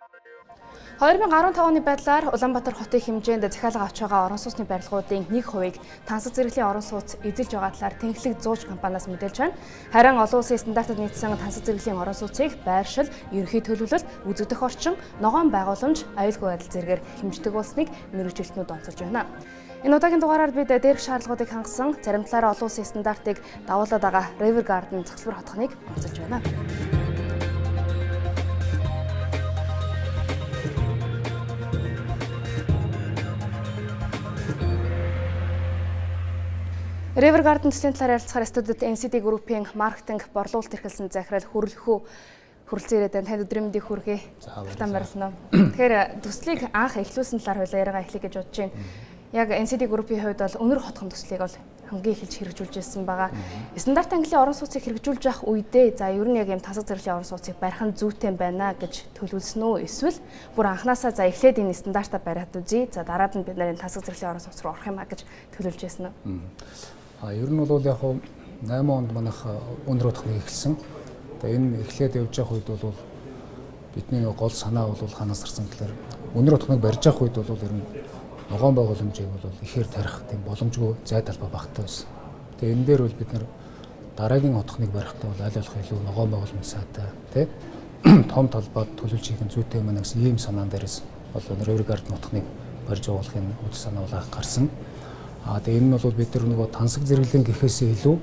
2015 оны байдлаар Улаанбаатар хотын хэмжээнд захиалга авч байгаа орон сууцны барилгуудын 1%-ийг тансаг зэрэглийн орон сууц эзэлж байгаа талаар Тэнхлэг зууж компаниас мэдээлж байна. Харин олон улсын стандартад нийцсэн тансаг зэрэглийн орон сууцыг байршил, ерөнхий төлөвлөлт, үзэгдэх орчин, ногоон байгууламж, аюулгүй байдал зэргээр хэмждэг болсныг мэргэжилтнүүд онцолж байна. Энэ удаагийн дугаараар бид дээрх шаардлагуудыг хангасан зарим талаараа олон улсын стандартыг дагуулад байгаа River Garden цогцлбор хотхоныг онцолж байна. River Garden төслийн талаар ярилцахаар студид NCD Group-ийн маркетинг борлуулалт эрхэлсэн захирал хүрэлцэн ирээд байна. Танд өдрийн мэндийг хүргэе. Тавтан барилна. Тэгэхээр төслийг анх эхлүүлсэн талаар хоёлаа яриагаа эхлэе гэж бодож байна. Яг NCD Group-ийн хувьд бол өнөр хотхон төслийг бол хамгийн эхэлж хэрэгжүүлж ирсэн байгаа. Стандарт английн орон сууцыг хэрэгжүүлж явах үедээ за ер нь яг юм тасаг зэрэглийн орон сууцыг барих нь зүйтэй байна гэж төлөвлөсөн үү? Эсвэл бүр анханасаа за эхлээд энэ стандартаа бариад үзье. За дараад нь бид нарын тасаг зэрэглийн орон сууц руу орох юм а гэж төлөвлөж байсан нь. Ер нь бол яг 8 онд манайх өнөр хотхоныг эхэлсэн. Тэгээ энэ эхлээд явж явах үед бол бидний гол санаа бол ханаас гарсан гэхээр өнөр хотхоныг барьж явах үед бол ер нь ногоон байгууламжийг бол ихээр тарих тийм боломжгүй зай талбай багтаа байсан. Тэгээ энэ дээр бол бид нар дараагийн хотхоныг барихдаа бол аль болох илүү ногоон байгууламж сайтай тий том талбайд төлөвлөж хийх нь зүйтэй мэнэ гэсэн ийм санаан дээрээс бол River Garden хотхоныг барьж явуулахын үйл санаа бол гарсан. Тэгээ энэ нь бол бид нар нөгөө тансаг зэрэглэн гэхээсээ илүү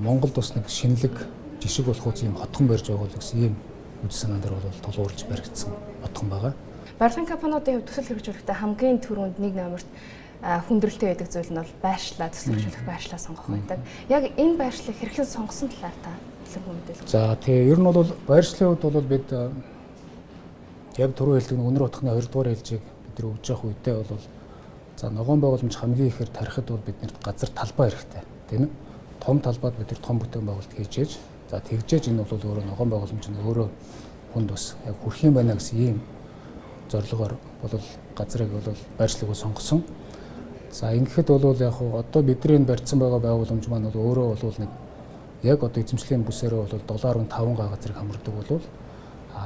Монголд бас нэг шинэлэг жишг болох үс юм хотхон барьж байгаа гэсэн ийм үйл санаан дээр бол тулгуурлаж баригдсан хотхон байгаа. Барилгын компаниудын хувьд төсөл хэрэгжүүлэхдээ хамгийн түрүүнд нэг номерт хүндрэлтэй байдаг зүйл нь бол байршлаа төсөл хэрэгжүүлэх байршлаа сонгох байдаг. Яг энэ байршлыг хэрхэн сонгосон талаар та хэлбэр мэдээлэл. За тэгээ ер нь бол байршлын хувьд бол бид яг түрүү хэлдэг өнөр хотхны 2 дугаар ээлжийг бид нар өгж явах үедээ бол за ногоон байгууламж хамгийн ихээр тарихад бол биднэрт газар талбай хэрэгтэй тийм ээ. Том талбайд бид нар том бүтээн байгуулалт хийж за тэгжээж энэ бол өөрөө ногоон байгууламж нь өөрөө хүнд бас яг хүрх юм байна гэсэн ийм зорилгоор бол газрыг бол байршлыг сонгосон. За ингэхэд бол яг одоо бидний барьсан байгаа байгууламж маань бол өөрөө бол нэг яг одоо эзэмшлийн бүсээрээ бол 7.5 га газрыг хамардаг бол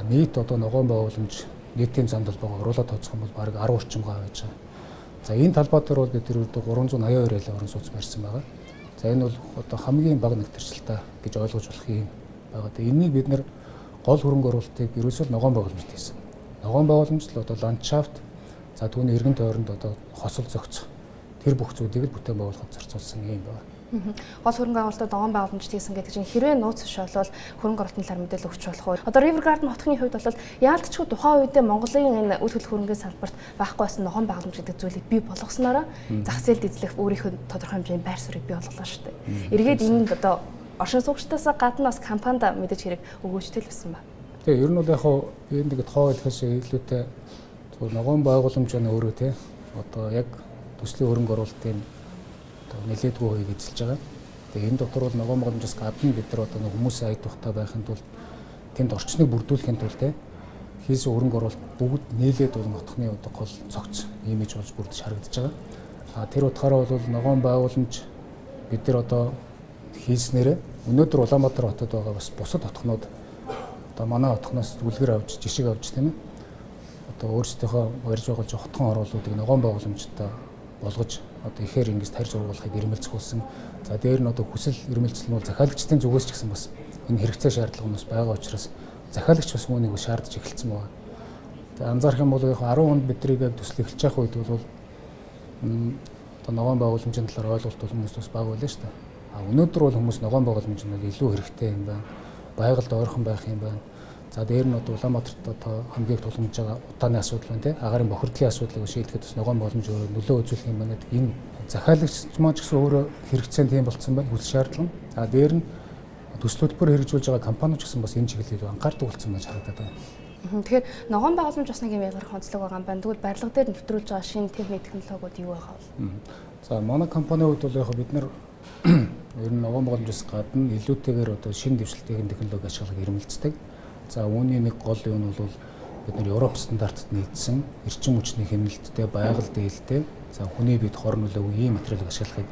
нийт одоо ногоон байгууламж нийтийн зам талбайг оруулаад тооцох юм бол бараг 10 орчим га байж байгаа. За энэ талбай дээр бол бид тэр 382 айлын орон сууц барьсан байгаа. За энэ бол одоо хамгийн бага нэгтэрчлэлтэй гэж ойлгож болох юм байгаа. Тэгээ энийг бид нэр гол хөрөнгө оруулалтыг ерөөсөө ногоон байгууламжт хийсэн. Ногоон байгууламж л одоо ландшафт за түүний эргэн тойронд одоо хосол зөгцөх тэр бүх зүйлийг л бүтээн байгуулахад зарцуулсан юм байна. Гол хөрөнгө оруулалтад ногоон байгууламжт хийсэн гэдэг чинь хэрвээ нууц биш бол хөрөнгө оруулалтын талаар мэдээлэл өгч болох уу? Одоо River Garden хотхны хувьд бол яалтчгүй тухайн үедээ Монголын энэ үйл хөдлөл хөрөнгөний салбарт байхгүй байсан ногоон байгууламж гэдэг зүйлийг бий болгосноор зах зээлд эзлэх өөрийнхөө тодорхой хэмжээний байр суурийг бий болголоо шүү дээ. Эргээд энд одоо оршин суугчдаас гадна бас компанид мэдээж хэрэг өгөөжтэй л байсан ба. Тэгээ ер нь бол яг би энэ тоо хэлэхээс илүүтэй зөв ногоон байгууламж нь өөрөө те одоо яг төслийн хөрөнгө оруулалтын нэлээдгүй хувийг эзэлж байгаа. Тэгээ энэ дотор бол ногоон байгууламжаас гадна бид нар одоо хүмүүсийн ая тухтай байхын тулд тэнд орчныг бүрдүүлэхин тулд хийсэн хөрөнгө оруулалт бүгд нийлээд бол нотхны одоо гол цогц имиж болж бүрдэж харагдаж байгаа. Тэр утгаараа бол ногоон байгууламж бид нар одоо хийснээрээ өнөөдөр Улаанбаатар хотод байгаа бас бусад хотхнууд одоо манай хотхноос үлгэр авч жишг авч тийм ээ. Одоо өөрсдийнхөө барьж байгаа хотхон оруулуудыг ногоон байгууламжтай болгож одоо ихээр ингэж тарьж ургуулахыг ирмэлцүүлсэн. За дээр нь одоо хүсэл ирмэлцэл нь бол захиалагчдын зүгээс ч гэсэн бас энэ хэрэгцээ шаардлага нь бас байгаа учраас захиалагч бас үүнийг шаардж эхэлсэн байна. Тэгээ анзаарах юм бол 10 онд бидрийг яг төсөл эхэлж явах үед бол одоо ногоон байгууламжийн талаар ойлголт бол хүмүүс бас бага байлаа шүү дээ. Өнөөдөр бол хүмүүс ногоон байгууламж нь илүү хэрэгтэй юм байна. Байгальд ойрхон байх юм байна. За дээр нь одоо Улаанбаатарт одоо хамгийн их тулгамж байгаа утааны асуудал байна тий. Агаарын бохирдлын асуудлыг шийдэхэд бас ногоон байгууламж өөрөө нөлөө үзүүлэх юм байна. Энэ захиалагч маань ч гэсэн өөрөө хэрэгцээ тийм болцсон байна. Хүсэл шаардлага. За дээр нь төсөл хөтөлбөр хэрэгжүүлж байгаа компаниуд ч гэсэн бас энэ чиглэлээр анхаардаг болсон байж харагдаад байна. Тэгэхээр ногоон байгууламж бас нэг юм ялгарх онцлог байгаа юм байна. Тэгвэл барилга дээр нэвтрүүлж байгаа шинэ техник технологиуд юу байгаа вэ? За манай компанийн хувьд бол яг бид нар ер нь ногоон байгууламжаас гадна илүүтэйгээр одоо шинэ дэвшилтийн технологи ашиглах ирмэлцдэг. За үүний нэг гол юм бол бид нар Европ стандартад нийцсэн эрчим хүчний хяналттай, байгаль дээлтэй, за хүний биед хор нөлөөгүй ийм материалыг ашиглахыг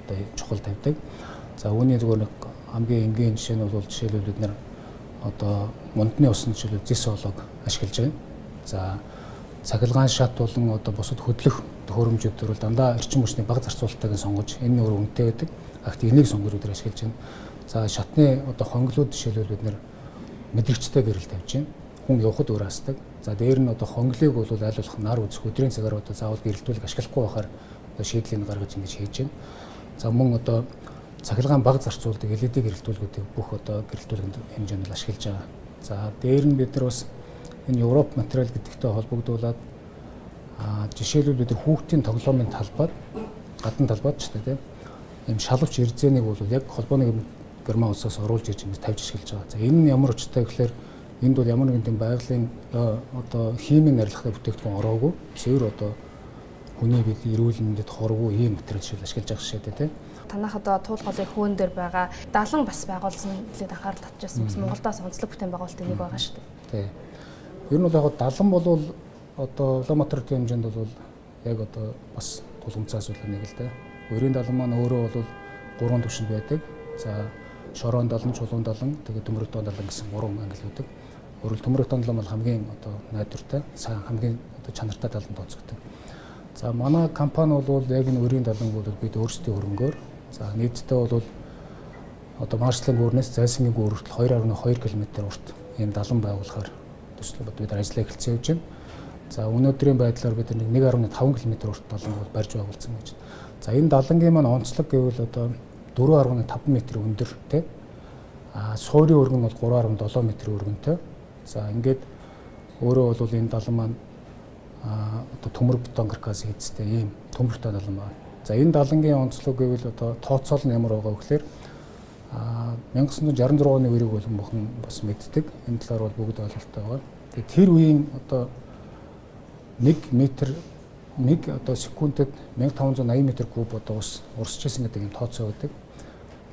одоо чухал тавьдаг. За үүний зүгээр нэг хамгийн энгийн жишээ нь бол жишээлбэл бид нар одоо мундны усны жишээлбэл зис олог ашиглаж байна. За цахилгаан шат болон одоо бусад хөдлөх төхөөрөмжүүд төр бол дандаа эрчим хүчний бага зарцуулалтыг сонгож энэ өөр үнэтэй байдаг. Агт энийг сонгож өдөр ашиглаж байна. За шатны одоо хонглууд жишээлбэл бид нэр мэдрэгчтэй гэрэл тавьж байна. Хүн явхад өөр хасдаг. За дээр нь одоо хонглыг бол аль болох нар үзэх өдрийн цагаар одоо заавал гэрэлтүүлэг ашиглахгүй байхаар одоо шийдлийг гаргаж ингэж хийж байна. За мөн одоо цахилгаан бага зарцуулдаг LED гэрэлтүүлгүүдийг бүх одоо гэрэлтүүлэнд хэмжээнд ашиглаж байгаа. За дээр нь бид нар бас энэ Европ материал гэдэгтэй холбогдуулаад жишээлбэл бид нар хүүхдийн тоглоомын талбайд гадна талбайд ч тийм ийм шалавч эрзэнийг бол яг холбооны герман улсаас оруулж ирж ингэж тавьж ашиглаж байгаа. За энэ нь ямар учиртай гэхээр энд бол ямар нэгэн байгалийн одоо химийн арилгахтай бүтээгдэхүүн ороогүй. Зөвөр одоо хүний бид эрүүл мэндэд хорвоо ийм материал шиг ашиглаж байгаа шээ тийм. Танах одоо туул голын хөөн дээр байгаа далан бас байгуулсан зүйлд анхаарал татчихсан. Бас Монголоос онцлог бүтээн байгуулалтын нэг байгаа шүү дээ. Тийм. Ер нь бол яг далан болвол одоо Улаанбаатарын хэмжээнд бол яг одоо бас тулгымцаа асуудал нэг л дээ. Өрийн далан маань өөрөө бол 3 түвшинд байдаг. За шороон далан, чулуун далан, тэгээд төмөрөг далан гэсэн 3 ангил байдаг. Өөрөлд төмөрөг далан бол хамгийн одоо найдвартай, сайн хамгийн одоо чанартай далан тооцогддог. За манай компани бол яг энэ өрийн далан бол бид өөрсдийн хөрөнгөөр за нийтдээ бол одоо Маршлын гүүрнээс Зайсангийн гүүр хүртэл 2.2 км урт ийм далан байгуулахаар төсөл бид ажиллаа эхэлсэн явж байна. За өнөөдрийн байдлаар бид 1.5 км урт далан бол барьж байгуулсан гэж. За энэ далангийн маань онцлог гэвэл одоо 4.5 м өндөр тий. Суурийн өргөн бол 3.7 м өргөнтэй. За ингээд өөрөө бол энэ далан маань одоо төмөр бетон каркас хийцтэй ийм төмөртэй далан байна. За энэ далангийн онцлог гэвэл одоо тооцоол нь ямар байгаа вэ гэхээр 1966 оны үеийг бол бүхэн бас мэддэг. Энэ талаар бол бүгд ойлголттой байгаа. Тэгээ тэр үеийн одоо 1 метр одоо секундэд 1580 м3 одоо ус урсж байсан гэдэг юм тооцоо байдаг.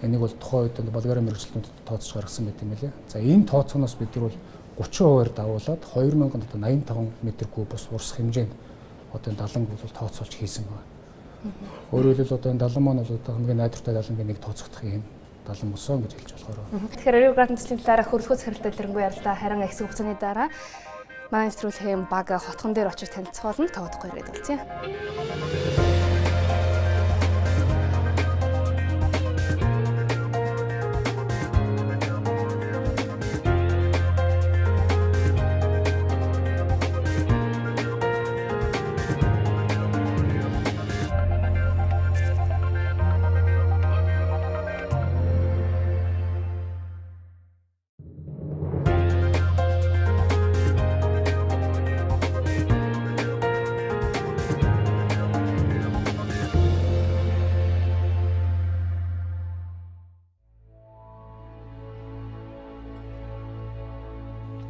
Энийг бол тухайн үед Болгарын мэргэжилтнүүд тооцож гаргасан байт юм лээ. За энэ тооцооноос бид нар бол 30%-аар давуулаад 2085 м3 бас урсах хэмжээнд одоо энэ даланг бол тооцоолж хийсэн байна. Өөрөөр хэлбэл одоо энэ далан маань бол одоо хамгийн найдвартай далангийн нэг тооцогдох юм далан мөсөн гэж хэлж болохоор. Тэгэхээр Rio Grande төслийн талаараа хөрөлгөө захиралтай дэлгэрэнгүй ярилцлаа. Харин ихсэн хугацааны дараа манай нэвтрүүлгийн баг хотхон дээр очиж танилцах болно. Тавдахгүй ирээд болцъё.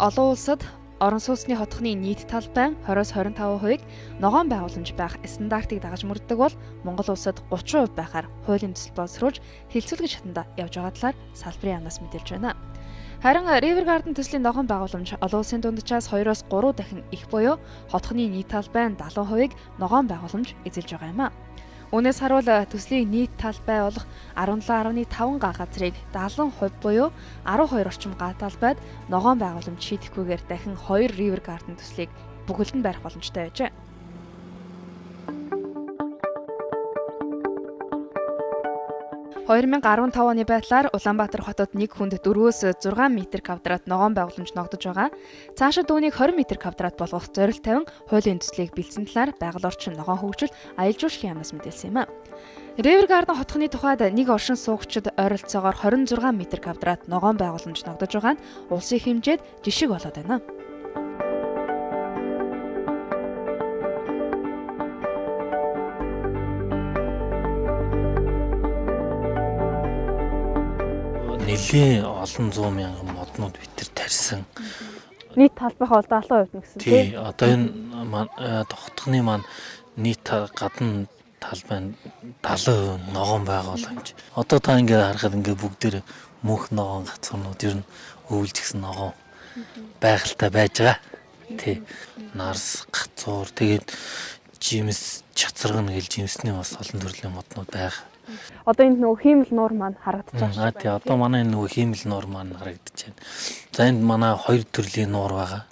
Олон улсад орон сууцны хотхны нийт талбай 20-25%-ийг ногоон байгууламж байх стандартыг дагаж мөрддөг бол Монгол улсад 30% байхаар хуулийн төсөл боловсруулж хэлцүүлэг шатанда явж байгаа талаар салбарын яамнаас мэдээлж байна. Харин River Garden төслийн ногоон байгууламж олон улсын дунджаас 2-3 дахин их буюу хотхны нийт талбай 70%-ийг ногоон байгууламж эзэлж байгаа юм а. Үүнээс харуул төслийн нийт талбай болох 17.5 га газрыг 70% буюу 12 орчим га талбайд ногоон байгууламж шийдэхгүйгээр дахин 2 River Garden төслийг бүхэлд нь барих боломжтой байжээ. (2015 оны байдлаар Улаанбаатар хотод нэг хүнд 4-өөс 6 м2 ногоон байгууламж ногдож байгаа. Цаашид үүнийг 20 м2 болгох зорилт тавин хуулийн төслийг бэлдсэн талаар байгаль орчин ногоон хөгжил аялал жуулчлалын яамнаас мэдээлсэн юм а. River Garden хотхны тухайд нэг оршин суугчид ойролцоогоор 26 м2 ногоон байгууламж ногдож байгаа нь улсын хэмжээд жишг болоод байна. Нэлийн олон 100 мянган моднууд бид тарьсан. Нийт талбайхаа бол 70% гэсэн тийм. Одоо энэ хотхны маань нийт гадна талбай 70% ногоон байгууламж. Одоо та ингээд харахад ингээд бүгдээр мөнх ногоон гацхнууд ер нь өвлжсэн ногоон байгальтай байж байгаа. Тий. Нарс, гацуур тэгээд жимс, чацарган гэл жимсний бас олон төрлийн моднууд байгаа. Одоо энд нөгөө хиймэл нуур маань харагдаж байгаа тий одоо манай нөгөө хиймэл нуур маань харагдаж байна. За энд манай 2 төрлийн нуур байгаа.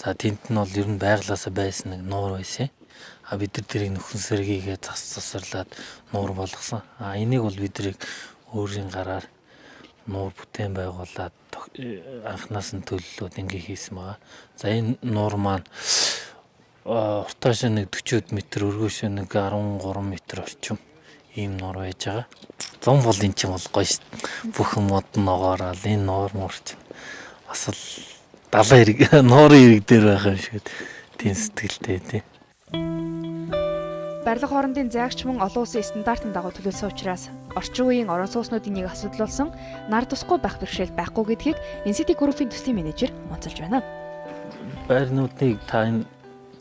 За тэнд нь бол ер нь байглаасаа байсан нэг нуур байсан. Бид нар тэрийг нөхөн сэргийгээ засварлаад нуур болгосон. Энийг бол бид нэг өөрийн гараар нуур бүтээн байгуулад анхнаас нь төлөвлөд ингээ хийсэн байгаа. За энэ нуур маань уртааш нэг 40 м, өргөөш нэг 13 м орчим ийм нуур байж байгаа. Зам бол эн чинь бол гоё шүү дээ. Бүх мод ногоороо энэ нуур муурч бас л далайн хэрэг нуурын хэрэг дээр байх юм шиг тийм сэтгэлтэй тий. Барилга хоорондын зайгч мөн олон улсын стандартын дагуу төлөвлөсөн учраас орчин үеийн орон сууцнуудын нэг асуудал болсон нар тусгүй байх бэрхшээл байхгүй гэдгийг NCT Group-ийн төслийн менежер онцолж байна. Байрнуудыг та энэ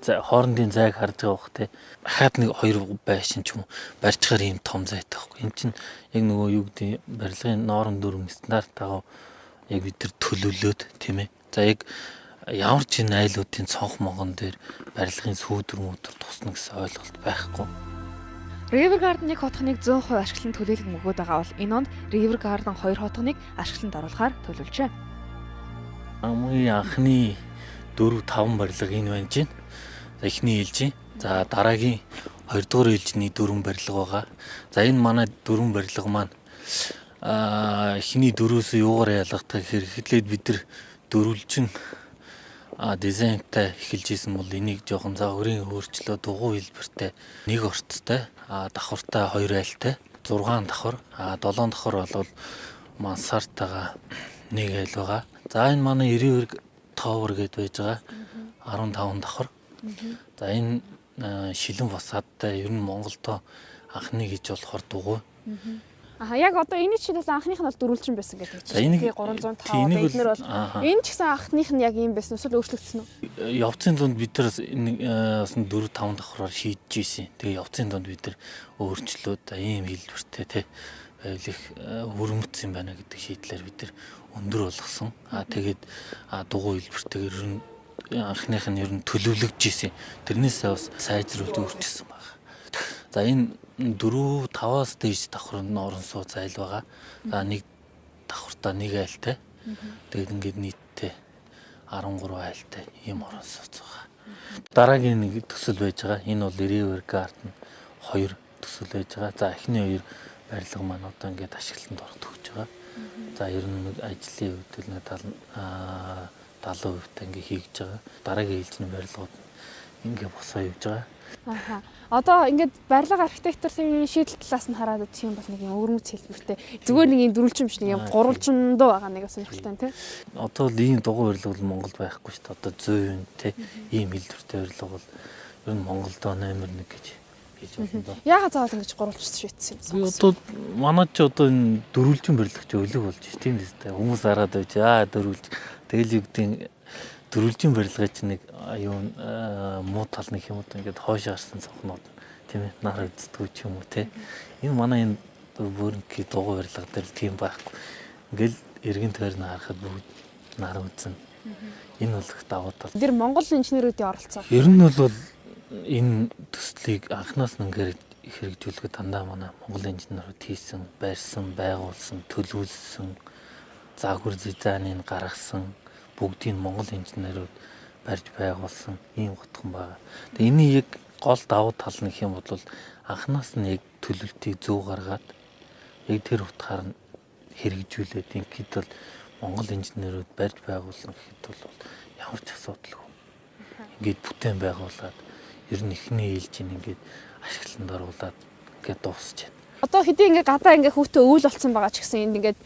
хоорондын зайг харж байгаа бох те. Дахиад нэг 2 байшин ч юм уу барьчихаар ийм том зайтай байхгүй. Энд чинь яг нөгөө юу гэдэг барилгын ноорон дүрм стандарт дагуу яг бид нар төлөвлөөд тийм ээ. За яг ямар ч энэ айлуудын цонх могон дээр барилгын сүүдэр мөдөр тусна гэсэн ойлголт байхгүй. River Garden-ыг хотхоныг 100% ашиглан төлөвлөг мөгөөд байгаа бол энэ онд River Garden 2 хотхоныг ашигланд оруулахаар төлөвлөжээ. Хамгийн анхны 4-5 барилга энэ байна чинь. Эхний ээлжийн. За дараагийн 2 дугаар ээлжний 4 барилга байгаа. За энэ манай 4 барилга маань эхний 4-өөс юугаар ялгах гэхэд бид нар дөрвөлжин дизайнтай эхэлж исэн бол энийг жоохон загварын өөрчлөө дугуй хэлбэртэй нэг орцтой давхартай 2 айлтай 6 давхар 7 давхар бол мансартайгаа нэг айл байгаа. За энэ манай 90 товер гэдээ байж байгаа 15 давхар. За энэ шилэн фасадтай ер нь Монголдо анхны гэж болохоор дугуй. Яг одоо энэ жишээс анхных нь бол дөрвөлжин байсан гэдэг чинь. Тэгээ 305 эднэр бол энэ ч гэсэн анхных нь яг ийм байсан эсвэл өөрчлөгдсөн үү? Явцын дунд бид нар 4-5 давхраар шийдэж ийсэн. Тэгээ явцын дунд бид нар өөрчлөөд ийм хэлбэртэй те байлих өрөмц юм байна гэдэг шийдлээр бид нар өндөр болгосон. Тэгээд дугуй хэлбэртэйгээр ер нь анхных нь ер нь төлөвлөгдөж ийсэн. Тэрнээсээ бас сайжруулж өөрчилсөн байна. За энэ 4-5-аас дээш давхрын орон сууц айл байгаа. За нэг давхартаа нэг айлтай. Тэгээд ингээд нийтдээ 13 айлтай ийм орон сууц байгаа. Дараагийн нэг төсөл байж байгаа. Энэ бол River Garden 2 төсөл байж байгаа. За эхний 2 барилга маань одоо ингээд ашиглалтанд орох төгж байгаа. За ер нь нэг ажлын үед л 70% ингээд хийж байгаа. Дараагийн ээлжний барилгууд ингээд босоо явж байгаа. Одоо ингээд барилга архитектурын шийдэл талаас нь хараад үзэх юм бол нэг юм өвөрмөц хэлбэртэй зүгээр нэг юм дөрвөлжин биш нэг юм гурвалжиндөө байгаа нэг сонирхолтой тийм. Одоо л ийм дугуй барилга бол Монголд байхгүй шүү дээ. Одоо 100% тийм ийм хэлбэртэй барилга бол ер нь Монголдо номер 1 гэж хийж байна доо. Яагаад заавал ингэж гурвалж шийдсэн юм? Одоо манай ч одоо энэ дөрвөлжин барилга ч өлөг болж шүү. Тийм дээ. Хүмүүс хараад байж дөрвөлж тэгэл юу гэдэг дөрвөлжин барилга чинь нэг юу муу тал нэг юм уу ингээд хойш гарсан цонхнууд тийм ээ нар үздэг ч юм уу те. Энэ манай энэ бүрэнхий дугуй барилга дээр тийм байхгүй. Ингээл эргэн тойрны харахад бүгд нар үзэн. Энэ бол их давуу тал. Тэр Монгол инженеруудын оролцоо. Ер нь бол энэ төслийг анхнаас нь ингээд хэрэгжүүлэхэд дандаа манай Монгол инженерууд хийсэн, барьсан, байгуулсан, төлөвлөсөн, загвар дизайныг гаргасан бүгдийг Монгол инженерууд барьж байгуулсан ийм утхан байгаа. Тэгээ энэ яг гол давуу тал нь хэм бол анхнаас нь яг төлөвлөлтийг зөв гаргаад яг тэр утгаар нь хэрэгжүүлээд ингээд бол Монгол инженерууд барьж байгуулсан гэхэд бол ямар ч асуудалгүй. Ингээд бүтээн байгуулад ер нь ихний ээлжийн ингээд ашиглалтанд оруулаад ингээд дуусч байна. Одоо хэдий ингээд гадаа ингээд хүүтэ өвөл болсон байгаа ч гэсэн энд ингээд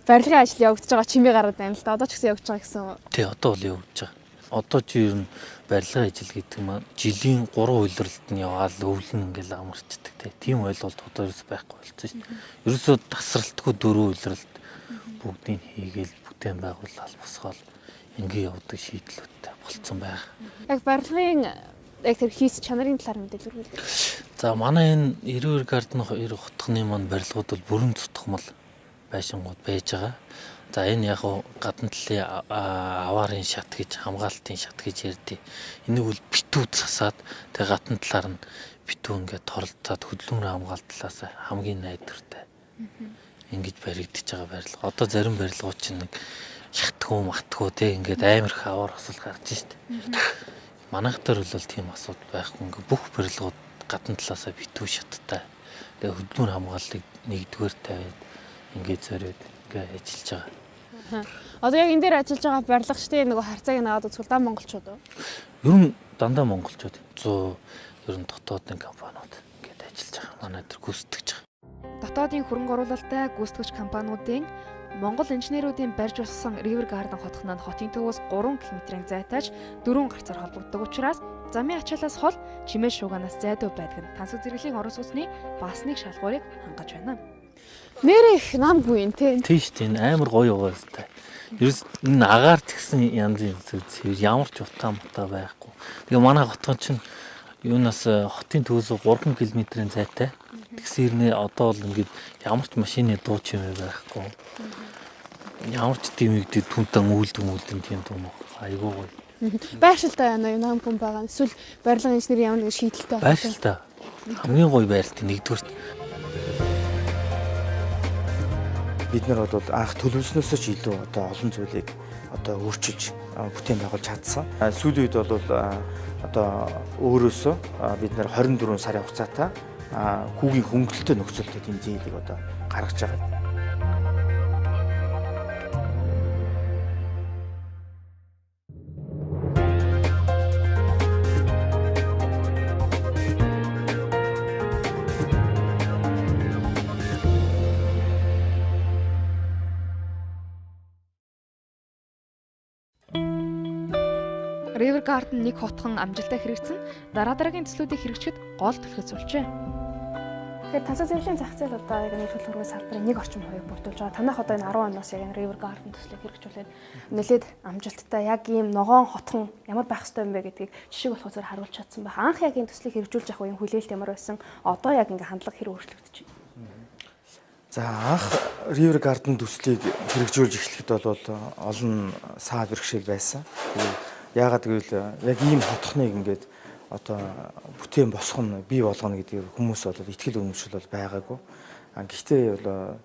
барилгын ажил явагдаж байгаа чимээ гараад байна л да. Одоо ч гэсэн явагдаж байгаа гэсэн. Тий, одоо бол явагдаж байгаа. Одоо чи ер нь барилгын ажил гэдэг маань жилийн 3 үйлрэлт нь яваад өвлөн ингээл амарчдаг тий. Тийм ойлголт одоо ерөөс байхгүй болсон шүү дээ. Ерөөсөө тасралтгүй 4 үйлрэлт бүгдийг хийгээл бүтээн байгуулалт босгоол ингээ явдаг шийдлүүдтэй болцсон байгаа. Яг барилгын яг тэр хийс чанарын талаар мэдээлэл өгүүлээ. За манай энэ River Garden 2 хотхны маань барилгууд бол бүрэн цутгамал байшингууд байж байгаа. За энэ яг гадна талын аваарын шат гэж хамгаалтын шат гэж ярьдیں۔ Энийг бол битүү засаад тэгээ гадна талаар нь битүү ингээд торолцоод хөдөлмөр хамгаалт талаас хамгийн найдвартай. Ингэж баригдаж байгаа барилга. Одоо зарим барилгууд чинь нэг шатгүй матгүй те ингээд амар их аваар осол гарч штт. Манайх дээр бол тийм асуудал байхгүй. Ингээд бүх барилгууд гадна талаасаа битүү шаттай. Тэгээ хөдөлмөр хамгааллыг нэгдүгээр тавиад ингээд зориод ингээд ажиллаж байгаа. Одоо яг энэ дээр ажиллаж байгаа барилгачдын нөгөө харьцааг наваад үзвэл дан монголчууд уу? Ер нь дандаа монголчууд 100 ер нь дотоодын компаниуд ингээд ажиллаж байгаа. Манай дээр гүйцэтгэж байгаа. Дотоодын хөрөнгө оруулалттай гүйцэтгэгч компаниудын Монгол инженеруудын барьж болсон River Garden хотхон нь хотын төвөөс 3 км-ийн зайтайж 4 гарцаар холбогддог учраас замын ачаалаас хол чимээ шууганаас зайдуу байдаг нь тансаг зэрэглэлийн орон сууцны бас нэг шалгуурыг хангаж байна. Нэр их намгүй юм те. Тийм шүү дээ. Энэ амар гоё байгаа хэвээр. Ерөөс энэ агаар тэгсэн янзын зүйл ямар ч утаа мутаа байхгүй. Тэгээ манай хотхон чинь юунаас хотын төвөөс 3 км-ийн зайтай. Тэгсэрнээ одоо бол ингээд ямар ч машины дуу чимээ байхгүй. Ямар ч дэмэгдээ түнтэн үйлдэн тийм юм айгүй гоё. Байршилтай байна уу нам хүн байгаа. Эсвэл барилга инженери ямар нэг шийдэлтэй байна. Байршилтай. Хамгийн гоё байралт нэгдүгээр. Бид нар бол анх төлөвлснөөс ч илүү одоо олон зүйлийг одоо өөрчилж бүтээн байгуулж чадсан. Сүүлийн үед бол одоо өөрөөсөө бид нар 24 сарын хугацаатай хүүгийн хөнгөлөлтөд нөхцөлтэй тэмцээлийг одоо гаргаж байгаа. River Garden нэг хотхон амжилттай хэрэгжсэн дараа дараагийн төслүүдийг хэрэгжихэд гол түлхэж суулжээ. Тэгэхээр тансаг зэрэглэлийн зах зээл одоо яг нийт хөрөнгөний салбарын нэг орчим хувийг бүрдүүлж байгаа. Танах одоо энэ 10 оноос яг энэ River Garden төслийг хэрэгжүүлээд нэлээд амжилттай яг ийм ногоон хотхон ямар байх ёстой юм бэ гэдгийг жишээ болох зэрэг харуулж чадсан байх. Анх яг энэ төслийг хэрэгжүүлж авах үеийн хүлээлт ямар байсан? Одоо яг ингээ хандлага хэрэг өөрчлөгдөж байна. За анх River Garden төслийг хэрэгжүүлж эхлэхэд бол олон саад бэрхшээл байсан. Яагаад гэвэл яг ийм хотхныг ингээд одоо бүтээн босгох нь бий болгоно гэдэг хүмүүс бол итгэл үнэмшил бол байгаагүй. Гэхдээ бол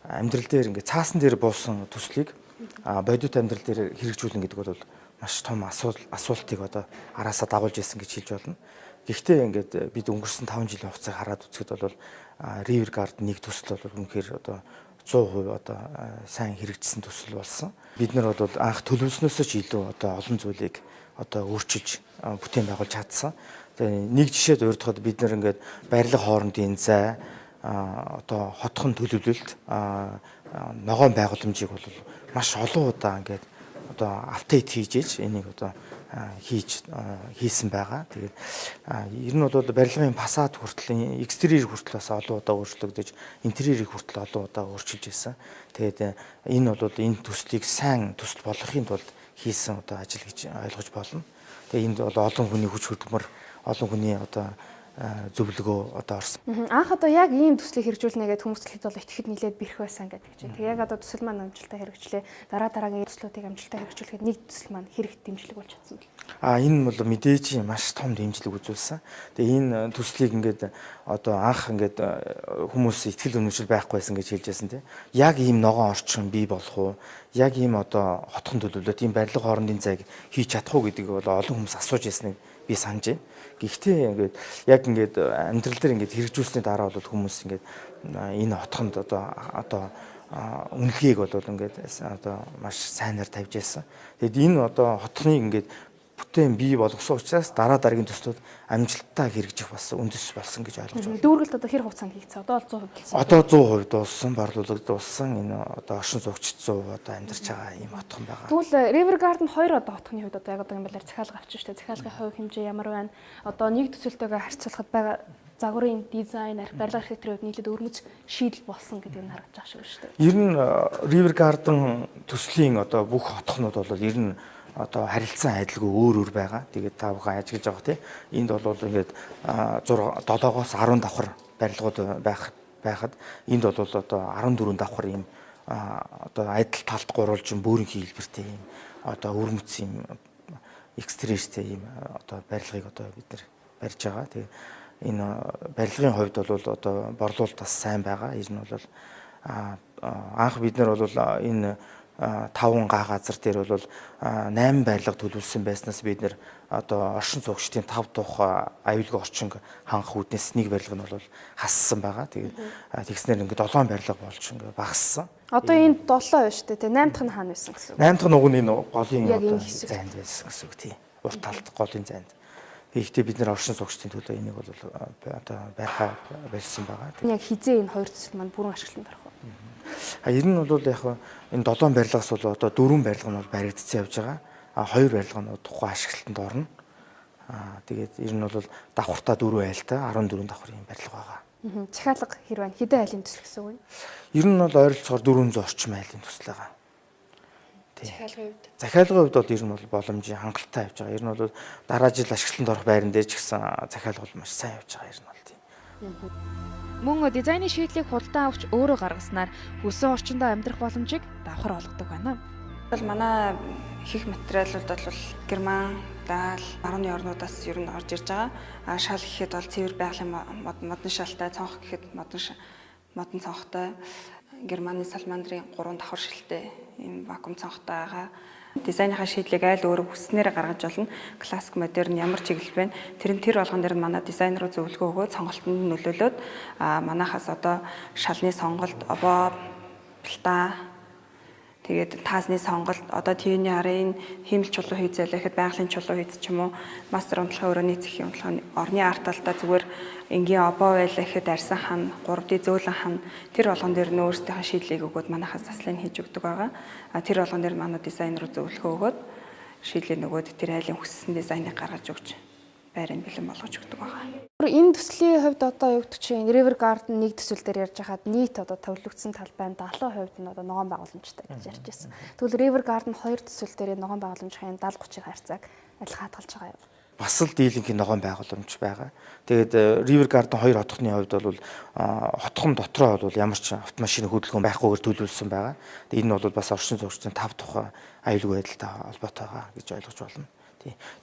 амьдрал дээр ингээд цаасан дээр буусан төслийг бодит амьдрал дээр хэрэгжүүлнэ гэдэг бол маш том асуултыг одоо араасаа дагуулж ирсэн гэж хэлж болно. Гэхдээ ингээд бид өнгөрсөн 5 жилийн хугацааг хараад үзэхэд бол River Garden нэг төсөл бол үнэхээр одоо 100% одоо сайн хэрэгжсэн төсөл болсон. Бид нар бол анх төлөвлснөөс ч илүү одоо олон зүйлийг одоо өөрчилж бүтээн байгуулж чадсан. Тэгээ нэг жишээд урьдахад бид нар ингээд барилга хоорондын зай одоо хотхон төлөвлөлт ногоон байгууламжийг бол маш олон удаа ингээд одоо апдейт хийж энийг одоо хийсэн байгаа. Тэгээд ер нь бол барилгын фасад хүртэл экстерьер хүртэл бас олон удаа өөрчлөгдөж, интерьерийг хүртэл олон удаа өөрчилж ирсэн. Тэгээд энэ бол энэ төслийг сайн төсөл болгохын тулд хийсэн одоо ажил гэж ойлгож болно. Тэгээд энд бол олон хүний хүч хөдөлмөр, олон хүний одоо зөвлөгөө одоо орсон. Анх одоо яг ийм төслийг хэрэгжүүлнэ гэдэг хүмүүс хэд бол итгэхэд нэлээд бэрх байсан гэдэг чинь. Тэг яг одоо төсөл маань амжилттай хэрэгжлээ. Дараа дараагийн төслүүдийг амжилттай хэрэгжүүлэхэд нэг төсөл маань хэрэг дэмжлэг болж чадсан бэл. Энэ бол мэдээж маш том дэмжлэг үзүүлсэн. Тэгээ энэ төслийг ингээд одоо анх ингээд хүмүүс итгэл үнэмшил байхгүй байсан гэж хэлж байсан тийм. Яг ийм ногоон орчин бий болох уу? Яг ийм одоо хотхон төлөвлөлт, ийм барилга хоорондын зайг хийж чадах уу гэдгийг бол олон хүмүүс асууж байсныг би санаж байна. Гэхдээ ингээд яг ингээд амьдрал дээр ингээд хэрэгжүүлсний дараа бол хүмүүс ингээд энэ хотхонд одоо үнэлгээг бол ингээд одоо маш сайнаар тавьж байсан. Тэгэд энэ одоо хотхныг ингээд бүтээн бий болгосон учраас дараа дараагийн төслүүд амжилттай хэрэгжих бас үндэс болсон гэж ойлгож байна. Дүүргэлт одоо хэр хугацаанд хийгдсэн? Одоо бол 100% болсон. Одоо 100% дууссан, борлуулалт дууссан. Энэ одоо оршин суугчид 100% одоо амьдарч байгаа юм хотхон байгаа. Тэгвэл River Garden 2 одоо хотхны хувьд одоо яг одоо юм байдлаар захиалга авчих штэ. Захиалгын хувь хэмжээ ямар байна? Одоо нэг төсөлтөйгөө харьцуулахад байгаа загварын дизайн, барилга архитектурын хувьд нийлээд өрмөц шийдэл болсон гэдгийг харагдаж байгаа шүү дээ. Ер нь River Garden төслийн одоо бүх хотхнууд бол ер нь одоо харилцан адилгүй өөр байгаа. Тэгээд та бүхэн ажиглаж байгаа тийм. Энд бол ингээд 7-оос 10 давхар барилгууд байхад энд бол одоо 14 давхар ийм одоо адил талд гурвалжин бүрэн хийлбэртэй юм одоо өрмөц юм экстрештэй юм одоо барилгыг одоо бид нэр барьж байгаа. Тэгээ энэ барилгын хувьд бол одоо борлуулалт бас сайн байгаа. Ер нь бол анх бид нар бол энэ 5 га газар дээр бол 8 барилга төлөвлөсөн байснаас бид нэр одоо оршин суугчдын 5 дахь аюулгүй орчинг хангах үүднээс нэг барилга нь бол хассан байгаа. Тэгээд тэгснээр ингээд 7 барилга болж ингээд багассан. Одоо энэ 7 байна шүү дээ. Тэгээ 8 дахь нь хаана байсан гэсэн үг? 8 дахь нь уг нь энэ голын одоо зайд байсан гэсэн үг тий. Урт талд голын зайд. Тэгэхдээ бид нэр оршин суугчдын төлөө энийг бол одоо байхаа болсон байгаа. Яг хизээ энэ хоёр төсөл маань бүрэн ашиглалтанд орох уу? Ер нь бол яг энэ 7 барилгаас бол одоо 4 барилга нь бол баригдсан явж байгаа. 2 барилга нь тухайн ашиглалтанд орно. Тэгээд ер нь бол давхартаа 4 айлтай 14 давхар юм барилга байгаа. Захиалга хэр байна? Хэдэн айлын төсөл гэсэн үг вэ? Ер нь бол ойролцоогоор 400 орчим айлын төсөл байгаа. Захиалгын хувьд. Захиалгын хувьд бол ер нь бол боломжийн хангалттай явж байгаа. Ер нь бол дараа жил ашиглалтанд орох байран дээр ч гэсэн захиалга бол маш сайн явж байгаа ер нь бол тийм. Мөн дизайны шийдлийг худалдан авч өөрөө гаргаснаар хүссэн орчиндөө амьдрах боломжийг давхар олгодог байна. Манай хийх материалууд бол герман, даал, барууны орнуудаас ер нь орж ирж байгаа. Шал гэхэд бол цэвэр байгалийн модон шалтай, цонх гэхэд модон цонхтой, германы салмандрын 3 давхар шилтэй ийм вакуум цонхтой байгаа. Дизайныхаа шийдлийг айл өөрөө хүснээр гаргаж болно. Классик, модерн ямар чиглэл байна. Тэр болгон дээр манай дизайн руу зөвлөгөө өгөөд сонголтод нөлөөлөөд манайхаас одоо шалны сонголт, обоо, плата тэгээд таасны сонголт одоо TÜV-ний арын хиймэл чулуу хийзээ гэхэд байгалийн чулуу хийц ч юм уу мастер унтлахын өрөөний цэхийн унтлахын орны арт талдаа зүгээр энгийн обоо байлаа гэхэд арьсан хан 3D зөөлөн хан тэр болгон дээр нь өөрсдийнхээ шийдлийг өгөөд манайхаас заслыг хийж өгдөг байгаа. Тэр болгон дээр манай дизайн руу зөвлөгөө өгөөд шийдлийг нөгөөд тэр айлын хүссэн дизайныг гаргаж өгч байрын бэлэн болгож өгдөг байгаа. Энэ төслийн хувьд одоо юу гэдэг чинь River Garden нэг төсөл дээр ярьж хахад нийт одоо төвлөгдсөн талбай 70% нь одоо ногоон байгууламжтай гэж ярьж байсан. Тэгвэл River Garden хоёр төсөл дээр ногоон байгууламжийн 70-30-ийн харьцааг адилхан хадгалж байгаа юм. Бас л дийлэнхийн ногоон байгууламж байгаа. Тэгээд River Garden 2 хотхны хувьд бол хотхон дотроо бол ямар ч автомашины хөдөлгөөн байхгүйгээр төлөвлөсөн байгаа. Тэгээд энэ бол бас оршин суугчдын 5 тухай аюулгүй байдалтай холбоотой байгаа гэж ойлгож байна.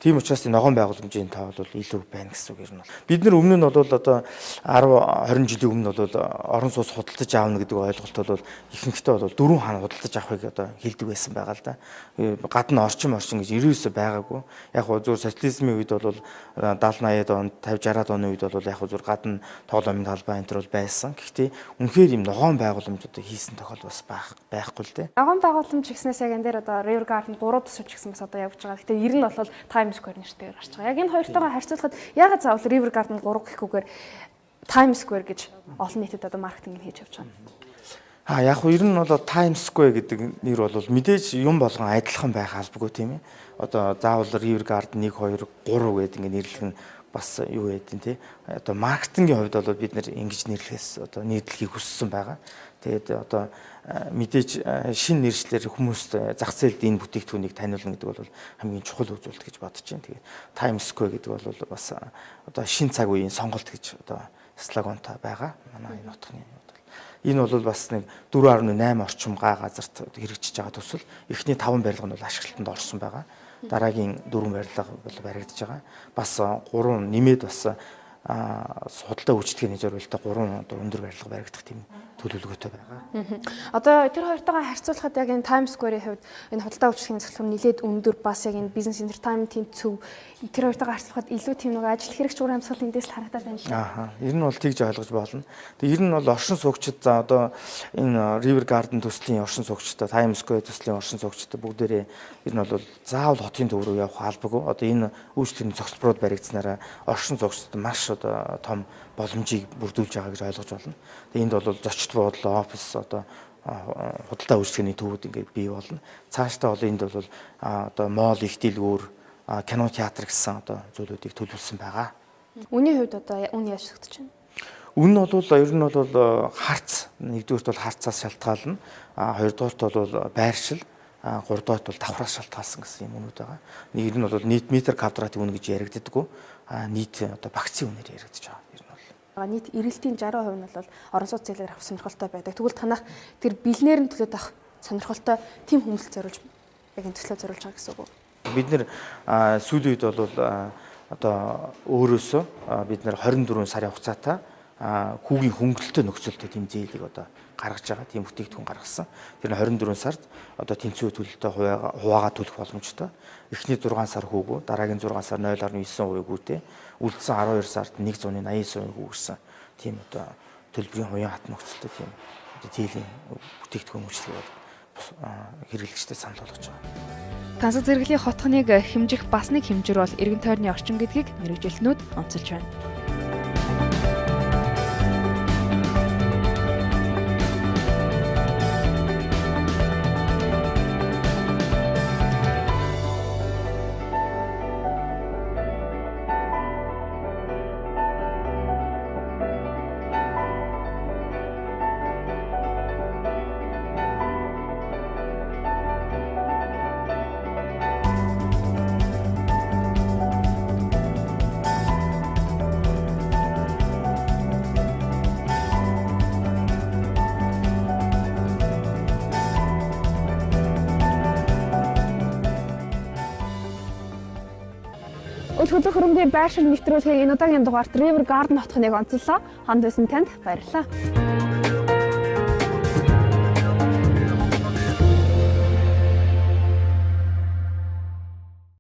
Тийм учраас ногоон байгууламжийн тоо бол илүү байна гэсэн үг юм. Бид нар өмнө нь бол одоо 10-20 жилийн өмнө бол орон сууц худалдаж аавна гэдэг ойлголт бол ихэнхдээ бол 4 хаан худалдаж авахыг одоо хэлдэг байсан байгаа л да. Гадна орчин гэж ерөөсөө байгаагүй. Яг хөө зөв социализмын үед бол 70-80-ад онд 50-60-ад оны үед бол яг хөө зөв гадна тоглоомын талбай энэ төр бол байсан. Гэхдээ үнэхээр юм ногоон байгууламж одоо хийсэн тохиол бас байхгүй л дээ. Ногоон байгууламж гэснээс яг энэ дээр одоо River Garden 3 төсөл ч гэсэн бас одоо явж байгаа. Гэхдээ ер нь бол Times Square нэртэйгээр гарч байгаа. Яг энэ хоёртойгоо харьцуулахад ягаад заавал River Garden 3 гэхгүйгээр Times Square гэж олон нийтэд одоо маркетинг хийж явж байгаа. Яг хөө ер нь бол Times Square гэдэг нэр бол мэдээж юм болгон адилхан байх албагүй тийм ээ. Одоо заавал River Garden 1 2 3 гэдэг ингэ нэрлэх нь бас юу байдیں۔ Тий. Одоо маркетингийн хувьд бол бид нэр ингэж нэрлэхээс одоо нийтлэхийг хүссэн байгаа. Тэгээд одоо мэдээж шинэ нэршлэр хүмүүст зах зээлд энэ бүтээгдэхүүнийг таниулна гэдэг бол хамгийн чухал үзүүлэлт гэж бодож байна. Тэгээд Times Square гэдэг бол бас одоо шинэ цаг үеийн сонголт гэж одоо слогантай байгаа. Манай энэ нутгийн энэ бол бас нэг 4.8 орчим га газарт хэрэгжиж байгаа төсөл. Эхний 5 барилга нь бол ашиглалтанд орсон байгаа. Дараагийн 4 барилга бол баригдаж байгаа. Бас 3 нэмээд бас судалтай үйлчлэгээний зорилттой 3 одоо өндөр барилга баригдах тийм төлөвлөгөөтэй байгаа. Одоо тэр хоёртойгоо харьцуулахад яг энэ Times Square-ийн хувьд энэ худалдаа үйлчлэгийн зөвлөм нэлээд өндөр бас яг энэ бизнес entertainment-ийн зөв тэр хоёртойгоо харьцуулахад илүү тийм нэг ажил хэрэгч үр амьсгал эндээс л харагдаад байна л. Ер нь бол тэгж ойлгож болно. Тэгээ ер нь бол оршин суугчид за одоо энэ River Garden төслийн оршин суугчид, Times Square төслийн оршин суугчид бүгдээрээ ер нь бол заавал хотын төв рүү явах албагүй. Одоо энэ үйлчлэгийн цогцлборууд баригдсанараа оршин суугчид маш одоо том боломжийг бүрдүүлж байгаа гэж ойлгож байна. Тэгээ энд бол зочд буудлын офис одоо худалдаа үйлчлэгээний төвүүд ингээд бий болно. Цаашдаа бол энд бол одоо моол их дэлгүүр, кино театр гэсэн одоо зүйлүүдийг төлөвлөсөн байгаа. Үүний хувьд одоо үн яшигдэж байна. Үн нь бол ер нь бол харц, нэгдүгürt бол харцаас шалтгаална. Хоёрдугаарт бол байршил, гуравдугаарт бол давхраас шалтгаалсан гэсэн юм үнүүд байгаа. Нэг нь бол нийт метр квадратын үн гэж яригддаггүй. Нийт одоо багцын үнээр яригдж байгаа. байгаа нийт эрэлтийн 60% нь бол орон сууц зээлээр авах сонирхолтой байдаг. Тэгвэл танах тэр бэлнээр нь төлөөд авах сонирхолтой тийм хүмүүст зориулж яг энэ төслөө зориулж байгаа гэсэн үг үү? Бид нэр сүүлийн үед бол одоо өөрөөсөө бид нэр 24 сарын хугацаатай хүүгийн хөнгөлөлтөй нөхцөлтэй тийм зээлийг одоо гаргаж байгаа, тийм бүтээгдэхүүн гаргасан. Тэр нь 24 сард одоо тэнцвэр төлөлтөй хуваагаа төлөх боломжтой. Эхний 6 сар хүүгүү, дараагийн 6 сар 0.9% хүүтэй, үлдсэн 12 сард 189% хүүгэрсэн. Тийм одоо төлбөрийн хувийн хат нөхцөлтэй тийм зээлийн бүтээгдэхүүн үйлчлэг хэрэглэгчдэд санал болгож байгаа. Тансаг зэрэглэлийн хотхоныг хэмжих бас нэг хэмжээр бол эргэн тойрны орчин гэдгийг мэрэгжилтнүүд онцолж байна. Өглөө хөрөнгөний байшин нэвтрүүлгийн энэ удаагийн дугаарт River Garden хотхоныг онцлоо. Ханд байсан танд баярлалаа.